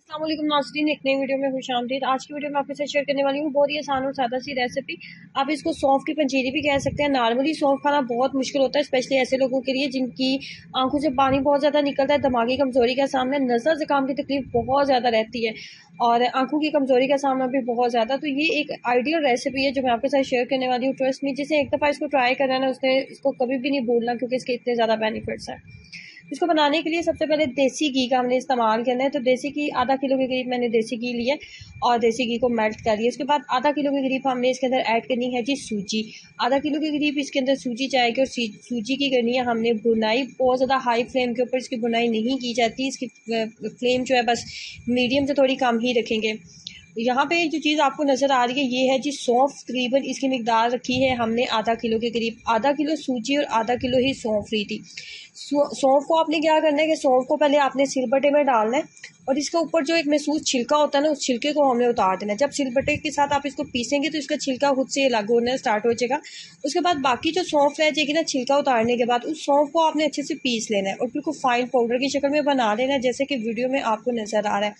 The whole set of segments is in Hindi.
अस्सलाम वालेकुम नाज़रीन, एक नई वीडियो में खुश आमदीद। आज की वीडियो में आपके साथ शेयर करने वाली हूँ बहुत ही आसान और सादा सी रेसिपी। आप इसको सौंफ की पंजीरी भी कह सकते हैं। नॉर्मली सौंफ खाना बहुत मुश्किल होता है, स्पेशली ऐसे लोगों के लिए जिनकी आंखों से पानी बहुत ज़्यादा निकलता है, दिमागी कमज़ोरी का सामना, नज़र ज़ुकाम की तकलीफ बहुत ज़्यादा रहती है और आंखों की कमज़ोरी का सामना भी बहुत ज़्यादा। तो ये एक आइडियल रेसिपी है जो मैं आपके साथ शेयर करने वाली हूँ। ट्रस्ट मी, जिसे एक दफ़ा इसको ट्राई करना है ना, उसने इसको कभी भी नहीं भूलना, क्योंकि इसके इतने ज़्यादा बेनिफिट्स हैं। इसको बनाने के लिए सबसे पहले देसी घी का हमने इस्तेमाल करना है। तो देसी घी आधा किलो के करीब मैंने देसी घी लिया और देसी घी को मेल्ट कर लिया। उसके बाद आधा किलो के करीब हमने इसके अंदर ऐड करनी है जी सूजी। आधा किलो के करीब इसके अंदर सूजी जाएगी और सूजी की करनी है हमने बुनाई। बहुत ज़्यादा हाई फ्लेम के ऊपर इसकी बुनाई नहीं की जाती, इसकी फ्लेम जो है बस मीडियम से थोड़ी कम ही रखेंगे। यहाँ पे जो चीज़ आपको नज़र आ रही है ये है जी सौंफ। तकरीबन इसकी मिकदार रखी है हमने आधा किलो के करीब। आधा किलो सूजी और आधा किलो ही सौंफ ली थी। सौंफ को आपने क्या करना है कि सौंफ को पहले आपने सिलबट्टे में डालना है और इसके ऊपर जो एक महसूस छिलका होता है ना, उस छिलके को हमने उतार देना है। जब सिलबट्टे के साथ आप इसको पीसेंगे तो इसका छिलका खुद से अलग होना स्टार्ट हो जाएगा। उसके बाद बाकी जो सौंफ रह जाएगी ना, छिलका उतारने के बाद उस सौंफ को आपने अच्छे से पीस लेना है और बिल्कुल फाइन पाउडर की शक्ल में बना लेना है, जैसे कि वीडियो में आपको नज़र आ रहा है।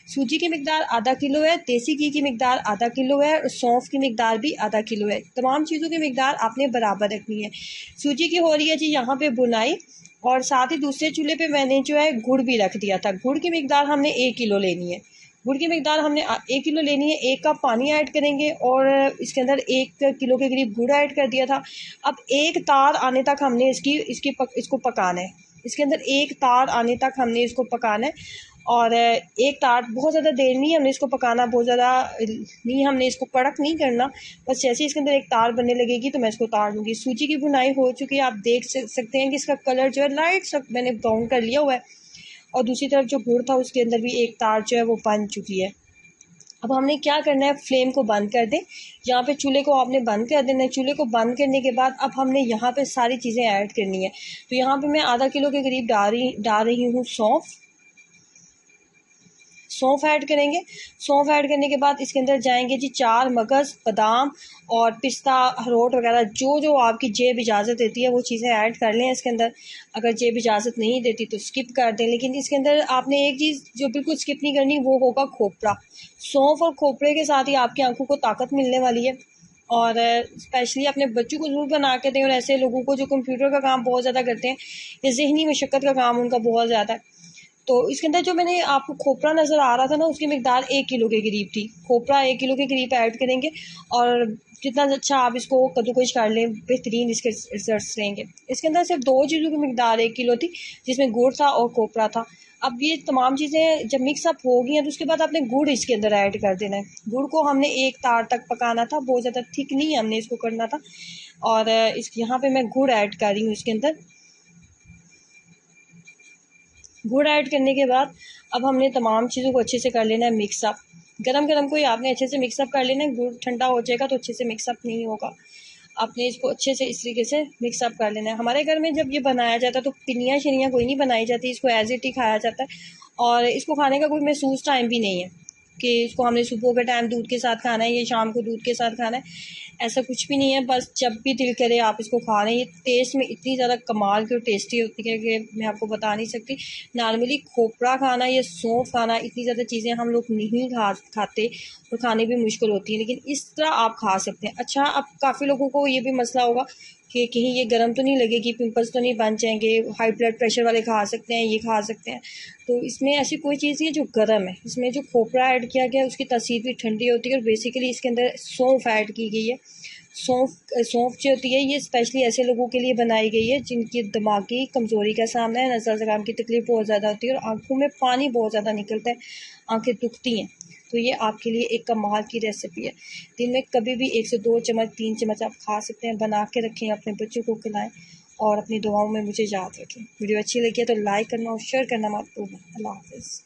सूजी की मिकदार आधा किलो है, देसी घी की मिकदार आधा किलो है और सौंफ की मिकदार भी आधा किलो है। तमाम चीज़ों की मिकदार आपने बराबर रखनी है। सूजी की हो रही है जी यहाँ पे बुनाई, और साथ ही दूसरे चूल्हे पे मैंने जो है गुड़ भी रख दिया था। गुड़ की मिकदार हमने 1 किलो लेनी है। गुड़ की मिकदार हमने 1 किलो लेनी है। 1 कप पानी ऐड करेंगे और इसके अंदर 1 किलो के करीब गुड़ ऐड कर दिया था। अब एक तार आने तक हमने इसको पकाना है। इसके अंदर एक तार आने तक हमने इसको पकाना है और एक तार, बहुत ज़्यादा देर नहीं हमने इसको पकाना, बहुत ज़्यादा नहीं, हमने इसको कड़क नहीं करना। बस जैसे इसके अंदर एक तार बनने लगेगी तो मैं इसको उतार दूँगी। सूजी की भुनाई हो चुकी है, आप देख सकते हैं कि इसका कलर जो है लाइट सा मैंने ब्राउन कर लिया हुआ है और दूसरी तरफ जो गुड़ था उसके अंदर भी एक तार जो है वो बन चुकी है। अब हमने क्या करना है, फ्लेम को बंद कर दें। यहाँ पे चूल्हे को आपने बंद कर देना है। चूल्हे को बंद करने के बाद अब हमने यहाँ पे सारी चीज़ें ऐड करनी है। तो यहाँ पे मैं आधा किलो के करीब डाल रही हूँ सौंफ ऐड करेंगे। सौंफ ऐड करने के बाद इसके अंदर जाएंगे जी 4 मगज़, बादाम और पिस्ता, अखरोट वगैरह, जो जो आपकी जेब इजाज़त देती है वो चीज़ें ऐड कर लें इसके अंदर। अगर जेब इजाज़त नहीं देती तो स्किप कर दें, लेकिन इसके अंदर आपने एक चीज़ जो बिल्कुल स्किप नहीं करनी, वो होगा खोपरा। सौंफ और खोपरे के साथ ही आपकी आंखों को ताकत मिलने वाली है। और स्पेशली अपने बच्चों को ज़रूर बना के दें, और ऐसे लोगों को जो कंप्यूटर का काम बहुत ज़्यादा करते हैं, ये ज़हनी मशक्क़त का काम उनका बहुत ज़्यादा है। तो इसके अंदर जो मैंने आपको खोपरा नज़र आ रहा था ना, उसकी मिकदार 1 किलो के करीब थी। खोपरा 1 किलो के करीब ऐड करेंगे और जितना अच्छा आप इसको कद्दूकश कर लें, बेहतरीन इसके रिजल्ट्स लेंगे। इसके अंदर सिर्फ 2 चीज़ों की मिकदार 1 किलो थी, जिसमें गुड़ था और खोपरा था। अब ये तमाम चीज़ें जब मिक्सअप हो गई हैं तो उसके बाद आपने गुड़ इसके अंदर ऐड कर देना है। गुड़ को हमने एक तार तक पकाना था, बहुत ज़्यादा थिक नहीं हमने इसको करना था। और यहाँ पे मैं गुड़ ऐड कर रही हूँ इसके अंदर। गुड़ ऐड करने के बाद अब हमने तमाम चीज़ों को अच्छे से कर लेना है मिक्सअप। गरम गरम को ही आपने अच्छे से मिक्सअप कर लेना है। गुड़ ठंडा हो जाएगा तो अच्छे से मिक्सअप नहीं होगा। आपने इसको अच्छे से इस तरीके से मिक्सअप कर लेना है। हमारे घर में जब ये बनाया जाता है तो पिनियाँ शनियाँ कोई नहीं बनाई जाती, इसको एज इट ही खाया जाता है। और इसको खाने का कोई महसूस टाइम भी नहीं है कि इसको हमने सुबह के टाइम दूध के साथ खाना है या शाम को दूध के साथ खाना है, ऐसा कुछ भी नहीं है। बस जब भी दिल करे आप इसको खा लें। ये टेस्ट में इतनी ज़्यादा कमाल की और टेस्टी होती है कि मैं आपको बता नहीं सकती। नॉर्मली खोपरा खाना या सौंफ खाना, इतनी ज़्यादा चीज़ें हम लोग नहीं खाते और खाने भी मुश्किल होती है, लेकिन इस तरह आप खा सकते हैं। अच्छा, अब काफ़ी लोगों को ये भी मसला होगा कि कहीं ये गर्म तो नहीं लगेगी, पिंपल्स तो नहीं बन जाएंगे। हाई ब्लड प्रेशर वाले खा सकते हैं, ये खा सकते हैं। तो इसमें ऐसी कोई चीज़ नहीं है जो गर्म है। इसमें जो खोपरा ऐड किया गया है उसकी तासीर भी ठंडी होती है और बेसिकली इसके अंदर सौंफ ऐड की गई है। सौंफ जो होती है ये स्पेशली ऐसे लोगों के लिए बनाई गई है जिनकी दिमागी कमज़ोरी का सामना है, नज़र ज़ुकाम की तकलीफ बहुत ज़्यादा होती है और आंखों में पानी बहुत ज़्यादा निकलता है, आंखें दुखती हैं। तो ये आपके लिए एक कमाल की रेसिपी है। दिन में कभी भी 1 से 2 चम्मच 3 चम्मच आप खा सकते हैं। बना के रखें, अपने बच्चों को खिलाएं और अपनी दुआओं में मुझे याद रखें। वीडियो अच्छी लगी है तो लाइक करना और शेयर करना मत भूलना। अल्लाह हाफ़िज़।